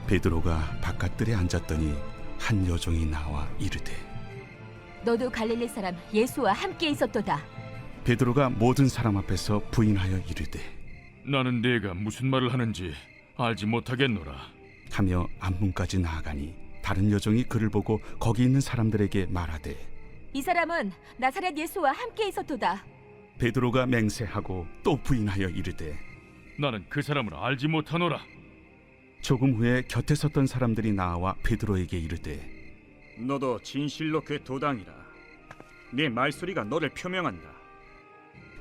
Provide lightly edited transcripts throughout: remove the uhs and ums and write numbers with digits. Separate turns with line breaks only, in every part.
베드로가 바깥들에 앉았더니 한 여종이 나와 이르되
너도 갈릴리 사람 예수와 함께 있었도다.
베드로가 모든 사람 앞에서 부인하여 이르되
나는 네가 무슨 말을 하는지 알지 못하겠노라
하며 앞문까지 나아가니 다른 여종이 그를 보고 거기 있는 사람들에게 말하되
이 사람은 나사렛 예수와 함께 있었도다.
베드로가 맹세하고 또 부인하여 이르되
나는 그 사람을 알지 못하노라.
조금 후에 곁에 섰던 사람들이 나와 베드로에게 이르되
너도 진실로 그 도당이라. 네 말소리가 너를 표명한다.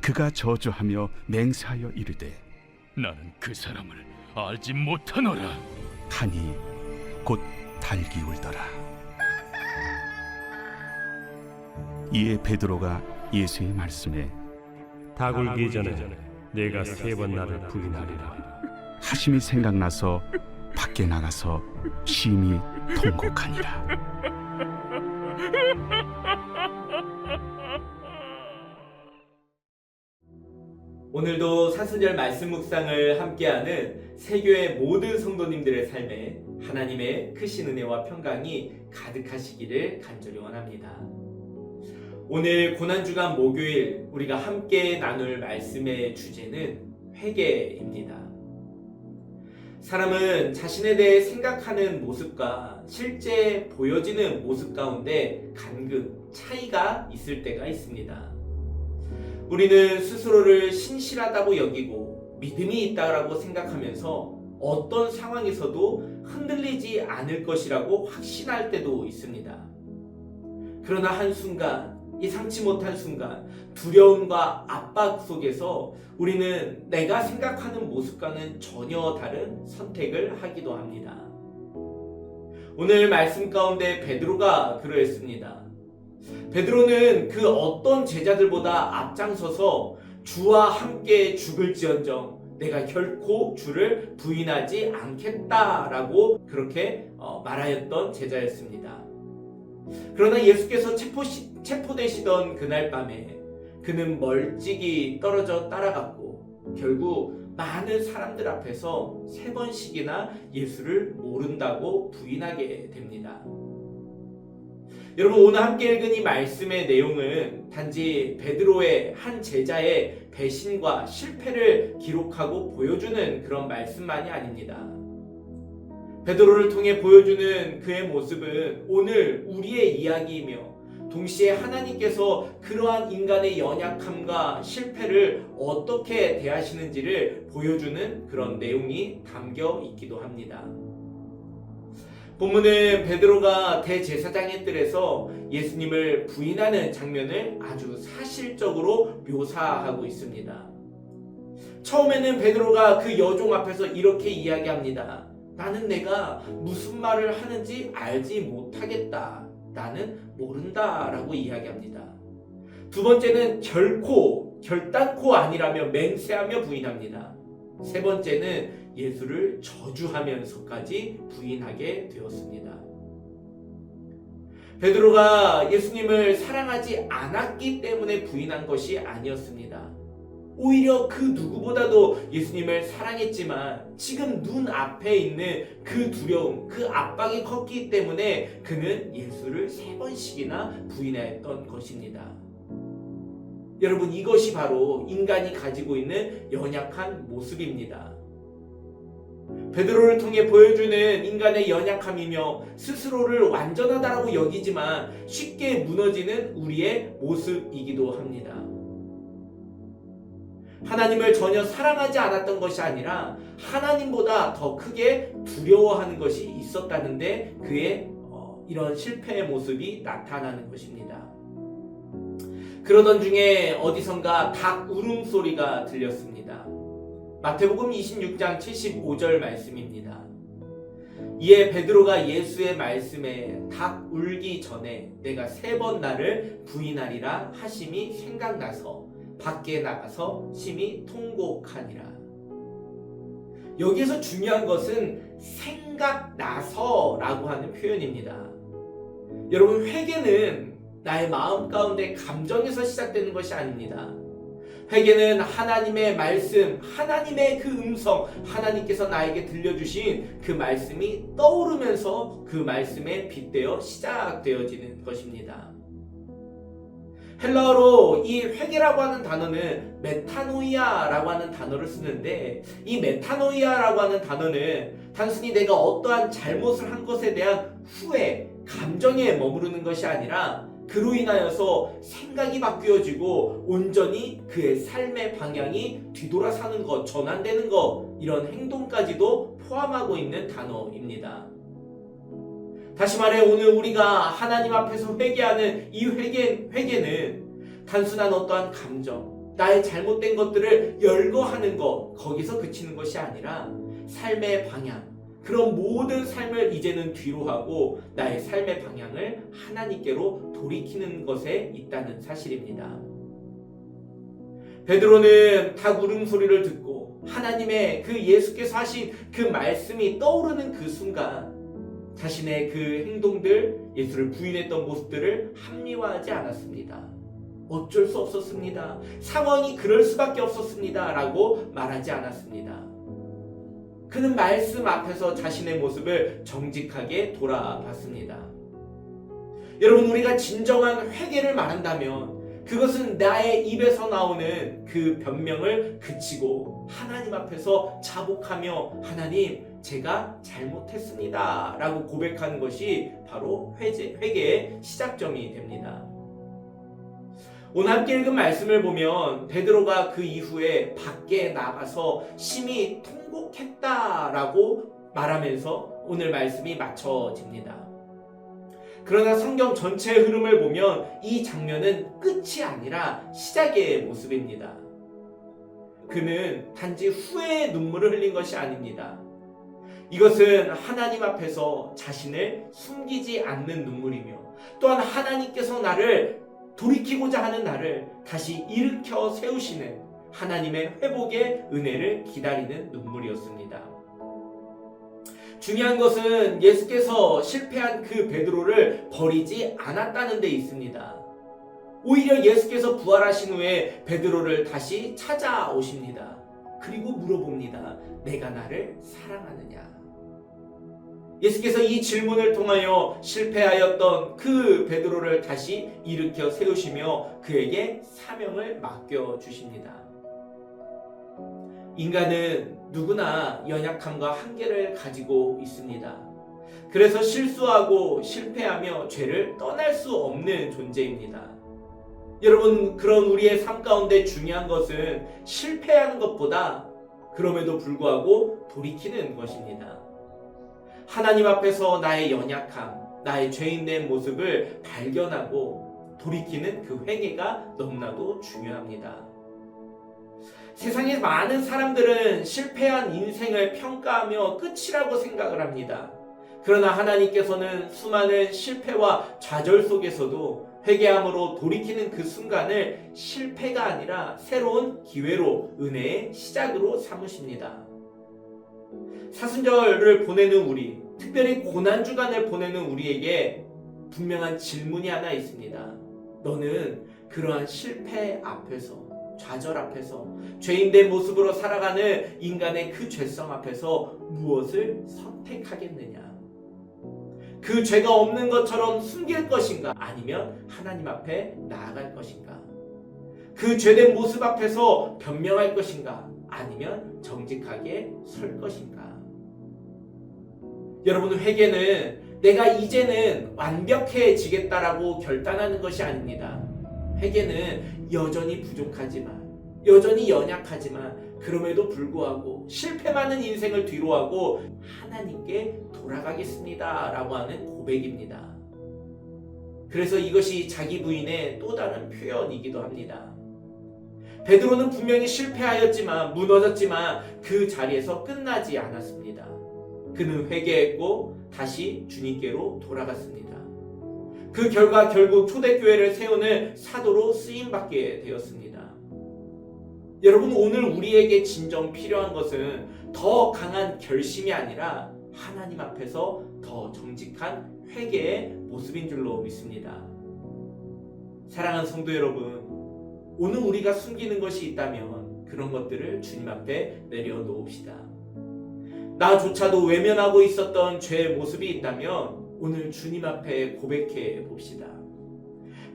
그가 저주하며 맹세하여 이르되
나는 그 사람을 알지 못하노라.
하니 곧 달기 울더라. 이에 베드로가 예수의 말씀에
닭 울기 전에 내가 3번 나를 부인하리라
하심이 생각나서 밖에 나가서 심히 통곡하니라.
오늘도 사순절 말씀 묵상을 함께하는 세교의 모든 성도님들의 삶에 하나님의 크신 은혜와 평강이 가득하시기를 간절히 원합니다. 오늘 고난주간 목요일 우리가 함께 나눌 말씀의 주제는 회개입니다. 사람은 자신에 대해 생각하는 모습과 실제 보여지는 모습 가운데 간극, 차이가 있을 때가 있습니다. 우리는 스스로를 신실하다고 여기고 믿음이 있다고 생각하면서 어떤 상황에서도 흔들리지 않을 것이라고 확신할 때도 있습니다. 그러나 한순간, 예상치 못한 순간, 두려움과 압박 속에서 우리는 내가 생각하는 모습과는 전혀 다른 선택을 하기도 합니다. 오늘 말씀 가운데 베드로가 그러했습니다. 베드로는 그 어떤 제자들보다 앞장서서 주와 함께 죽을지언정 내가 결코 주를 부인하지 않겠다라고 그렇게 말하였던 제자였습니다. 그러나 예수께서 체포되시던 그날 밤에 그는 멀찍이 떨어져 따라갔고 결국 많은 사람들 앞에서 3번씩이나 예수를 모른다고 부인하게 됩니다. 여러분, 오늘 함께 읽은 이 말씀의 내용은 단지 베드로의 한 제자의 배신과 실패를 기록하고 보여주는 그런 말씀만이 아닙니다. 베드로를 통해 보여주는 그의 모습은 오늘 우리의 이야기이며 동시에 하나님께서 그러한 인간의 연약함과 실패를 어떻게 대하시는지를 보여주는 그런 내용이 담겨 있기도 합니다. 본문은 베드로가 대제사장의 뜰에서 예수님을 부인하는 장면을 아주 사실적으로 묘사하고 있습니다. 처음에는 베드로가 그 여종 앞에서 이렇게 이야기합니다. 나는 내가 무슨 말을 하는지 알지 못하겠다. 나는 모른다 라고 이야기합니다. 두 번째는 결단코 아니라며 맹세하며 부인합니다. 세 번째는 예수를 저주하면서까지 부인하게 되었습니다. 베드로가 예수님을 사랑하지 않았기 때문에 부인한 것이 아니었습니다. 오히려 그 누구보다도 예수님을 사랑했지만 지금 눈앞에 있는 그 두려움, 그 압박이 컸기 때문에 그는 예수를 3번씩이나 부인했던 것입니다. 여러분, 이것이 바로 인간이 가지고 있는 연약한 모습입니다. 베드로를 통해 보여주는 인간의 연약함이며 스스로를 완전하다라고 여기지만 쉽게 무너지는 우리의 모습이기도 합니다. 하나님을 전혀 사랑하지 않았던 것이 아니라 하나님보다 더 크게 두려워하는 것이 있었다는데 그의 이런 실패의 모습이 나타나는 것입니다. 그러던 중에 어디선가 닭 울음소리가 들렸습니다. 마태복음 26장 75절 말씀입니다. 이에 베드로가 예수의 말씀에 닭 울기 전에 내가 3번 나를 부인하리라 하심이 생각나서 밖에 나가서 심히 통곡하니라. 여기에서 중요한 것은 생각나서라고 하는 표현입니다. 여러분, 회개는 나의 마음 가운데 감정에서 시작되는 것이 아닙니다. 회개는 하나님의 말씀, 하나님의 그 음성, 하나님께서 나에게 들려주신 그 말씀이 떠오르면서 그 말씀에 빗대어 시작되어지는 것입니다. 헬라어로 이 회개라고 하는 단어는 메타노이아라고 하는 단어를 쓰는데, 이 메타노이아라고 하는 단어는 단순히 내가 어떠한 잘못을 한 것에 대한 후회, 감정에 머무르는 것이 아니라 그로 인하여서 생각이 바뀌어지고 온전히 그의 삶의 방향이 뒤돌아서는 것, 전환되는 것, 이런 행동까지도 포함하고 있는 단어입니다. 다시 말해 오늘 우리가 하나님 앞에서 회개하는 이 회개는 단순한 어떠한 감정, 나의 잘못된 것들을 열거하는 것, 거기서 그치는 것이 아니라 삶의 방향, 그런 모든 삶을 이제는 뒤로 하고 나의 삶의 방향을 하나님께로 돌이키는 것에 있다는 사실입니다. 베드로는 닭 울음소리를 듣고 하나님의 그 예수께서 하신 그 말씀이 떠오르는 그 순간 자신의 그 행동들, 예수를 부인했던 모습들을 합리화하지 않았습니다. 어쩔 수 없었습니다. 상황이 그럴 수밖에 없었습니다. 라고 말하지 않았습니다. 그는 말씀 앞에서 자신의 모습을 정직하게 돌아봤습니다. 여러분, 우리가 진정한 회개를 말한다면 그것은 나의 입에서 나오는 그 변명을 그치고 하나님 앞에서 자복하며 하나님, 제가 잘못했습니다 라고 고백하는 것이 바로 회개의 시작점이 됩니다. 오늘 함께 읽은 말씀을 보면 베드로가 그 이후에 밖에 나가서 심히 통곡했다라고 말하면서 오늘 말씀이 맞춰집니다. 그러나 성경 전체의 흐름을 보면 이 장면은 끝이 아니라 시작의 모습입니다. 그는 단지 후회의 눈물을 흘린 것이 아닙니다. 이것은 하나님 앞에서 자신을 숨기지 않는 눈물이며 또한 하나님께서 나를 돌이키고자 하는 나를 다시 일으켜 세우시는 하나님의 회복의 은혜를 기다리는 눈물이었습니다. 중요한 것은 예수께서 실패한 그 베드로를 버리지 않았다는 데 있습니다. 오히려 예수께서 부활하신 후에 베드로를 다시 찾아오십니다. 그리고 물어봅니다. 내가 나를 사랑하느냐? 예수께서 이 질문을 통하여 실패하였던 그 베드로를 다시 일으켜 세우시며 그에게 사명을 맡겨주십니다. 인간은 누구나 연약함과 한계를 가지고 있습니다. 그래서 실수하고 실패하며 죄를 떠날 수 없는 존재입니다. 여러분, 그런 우리의 삶 가운데 중요한 것은 실패하는 것보다 그럼에도 불구하고 돌이키는 것입니다. 하나님 앞에서 나의 연약함, 나의 죄인된 모습을 발견하고 돌이키는 그 회개가 너무나도 중요합니다. 세상에 많은 사람들은 실패한 인생을 평가하며 끝이라고 생각을 합니다. 그러나 하나님께서는 수많은 실패와 좌절 속에서도 회개함으로 돌이키는 그 순간을 실패가 아니라 새로운 기회로, 은혜의 시작으로 삼으십니다. 사순절을 보내는 우리, 특별히 고난주간을 보내는 우리에게 분명한 질문이 하나 있습니다. 너는 그러한 실패 앞에서, 좌절 앞에서, 죄인된 모습으로 살아가는 인간의 그 죄성 앞에서 무엇을 선택하겠느냐? 그 죄가 없는 것처럼 숨길 것인가? 아니면 하나님 앞에 나아갈 것인가? 그 죄된 모습 앞에서 변명할 것인가? 아니면 정직하게 설 것인가? 여러분, 회개는 내가 이제는 완벽해지겠다라고 결단하는 것이 아닙니다. 회개는 여전히 부족하지만, 여전히 연약하지만 그럼에도 불구하고 실패 많은 인생을 뒤로하고 하나님께 돌아가겠습니다 라고 하는 고백입니다. 그래서 이것이 자기 부인의 또 다른 표현이기도 합니다. 베드로는 분명히 실패하였지만, 무너졌지만 그 자리에서 끝나지 않았습니다. 그는 회개했고 다시 주님께로 돌아갔습니다. 그 결과 결국 초대교회를 세우는 사도로 쓰임받게 되었습니다. 여러분, 오늘 우리에게 진정 필요한 것은 더 강한 결심이 아니라 하나님 앞에서 더 정직한 회개의 모습인 줄로 믿습니다. 사랑하는 성도 여러분, 오늘 우리가 숨기는 것이 있다면 그런 것들을 주님 앞에 내려놓읍시다. 나조차도 외면하고 있었던 죄의 모습이 있다면 오늘 주님 앞에 고백해 봅시다.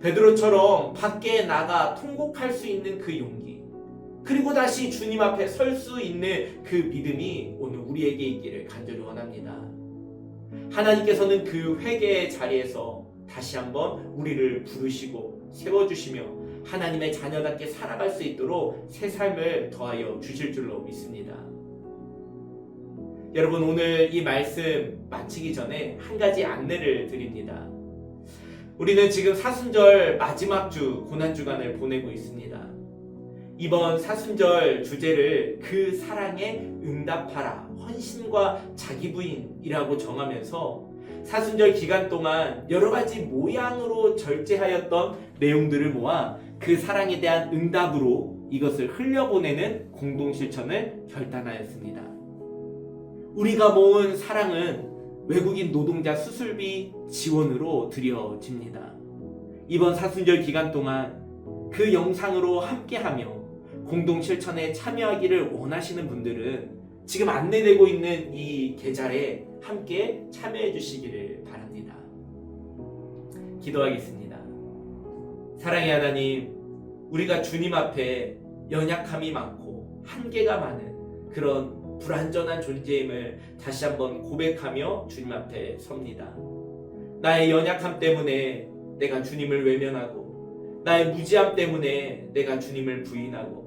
베드로처럼 밖에 나가 통곡할 수 있는 그 용기, 그리고 다시 주님 앞에 설 수 있는 그 믿음이 오늘 우리에게 있기를 간절히 원합니다. 하나님께서는 그 회개의 자리에서 다시 한번 우리를 부르시고 세워주시며 하나님의 자녀답게 살아갈 수 있도록 새 삶을 더하여 주실 줄로 믿습니다. 여러분, 오늘 이 말씀 마치기 전에 한 가지 안내를 드립니다. 우리는 지금 사순절 마지막 주 고난주간을 보내고 있습니다. 이번 사순절 주제를 그 사랑에 응답하라, 헌신과 자기 부인이라고 정하면서 사순절 기간 동안 여러 가지 모양으로 절제하였던 내용들을 모아 그 사랑에 대한 응답으로 이것을 흘려보내는 공동실천을 결단하였습니다. 우리가 모은 사랑은 외국인 노동자 수술비 지원으로 드려집니다. 이번 사순절 기간 동안 그 영상으로 함께하며 공동실천에 참여하기를 원하시는 분들은 지금 안내되고 있는 이 계좌에 함께 참여해 주시기를 바랍니다. 기도하겠습니다. 사랑의 하나님, 우리가 주님 앞에 연약함이 많고 한계가 많은 그런 불완전한 존재임을 다시 한번 고백하며 주님 앞에 섭니다. 나의 연약함 때문에 내가 주님을 외면하고, 나의 무지함 때문에 내가 주님을 부인하고,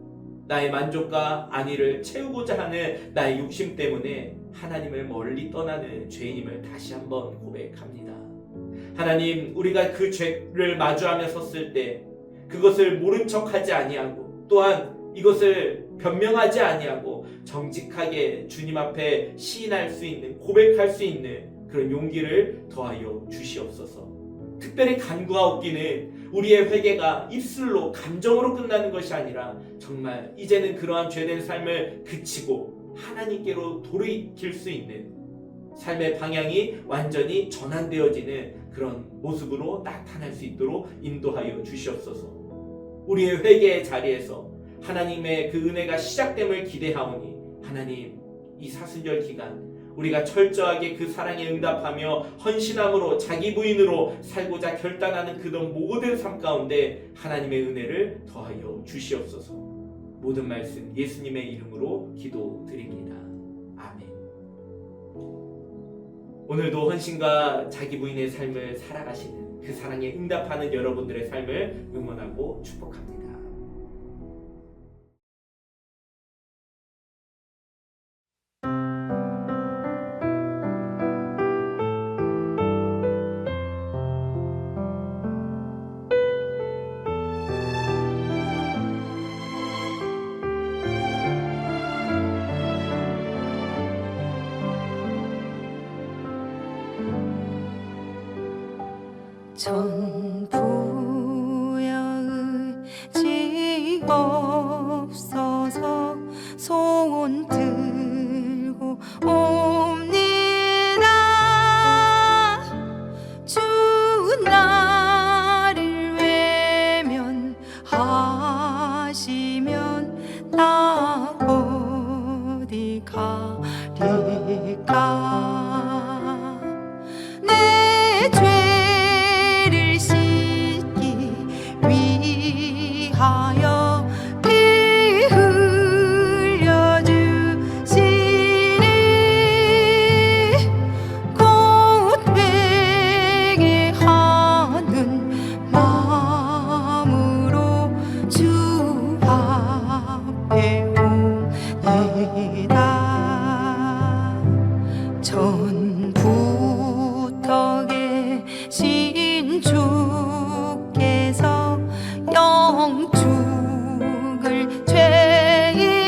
나의 만족과 안위를 채우고자 하는 나의 욕심 때문에 하나님을 멀리 떠나는 죄인임을 다시 한번 고백합니다. 하나님, 우리가 그 죄를 마주하며 섰을 때 그것을 모른 척하지 아니하고, 또한 이것을 변명하지 아니하고 정직하게 주님 앞에 시인할 수 있는, 고백할 수 있는 그런 용기를 더하여 주시옵소서. 특별히 간구하옵기는 우리의 회개가 입술로 감정으로 끝나는 것이 아니라 정말 이제는 그러한 죄된 삶을 그치고 하나님께로 돌이킬 수 있는 삶의 방향이 완전히 전환되어지는 그런 모습으로 나타날 수 있도록 인도하여 주시옵소서. 우리의 회개의 자리에서 하나님의 그 은혜가 시작됨을 기대하오니 하나님, 이 사순절 기간 우리가 철저하게 그 사랑에 응답하며 헌신함으로 자기 부인으로 살고자 결단하는 그런 모든 삶 가운데 하나님의 은혜를 더하여 주시옵소서. 모든 말씀 예수님의 이름으로 기도드립니다. 아멘. 오늘도 헌신과 자기 부인의 삶을 살아가시는 그 사랑에 응답하는 여러분들의 삶을 응원하고 축복합니다.
전부여 의지 없어서 소원 들고 옵니다. 주 나를 외면하시면 나 어디 가리까. 내 죄를 씻기 위하여 피 흘려주시니 곧 회개하는 마음으로 주 앞에 옵니다. 전부터 계신 주께서 영죽을 죄인을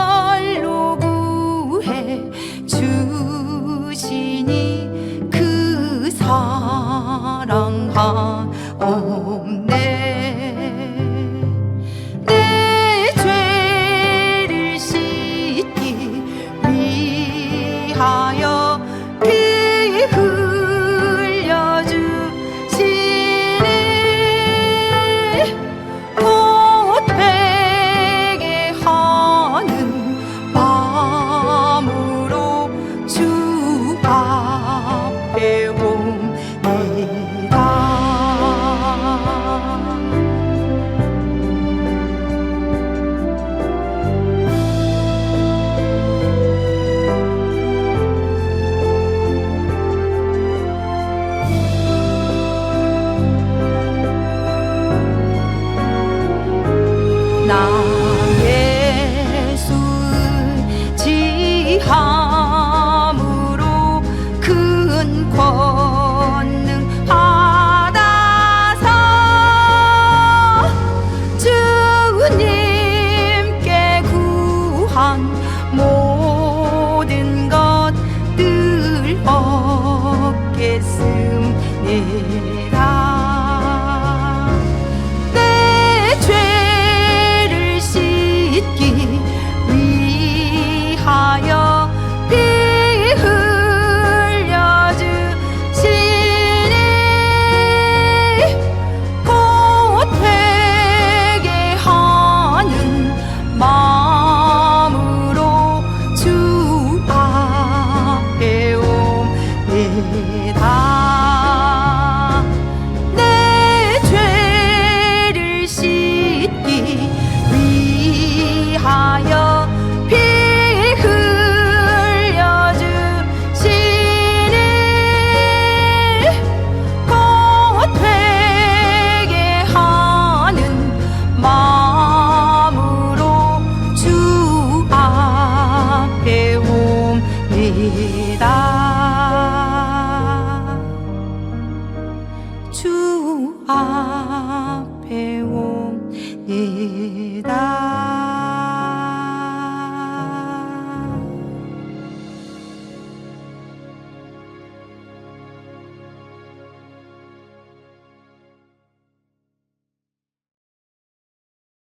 보혈로 구해 주시니 그 사랑 하옵니다.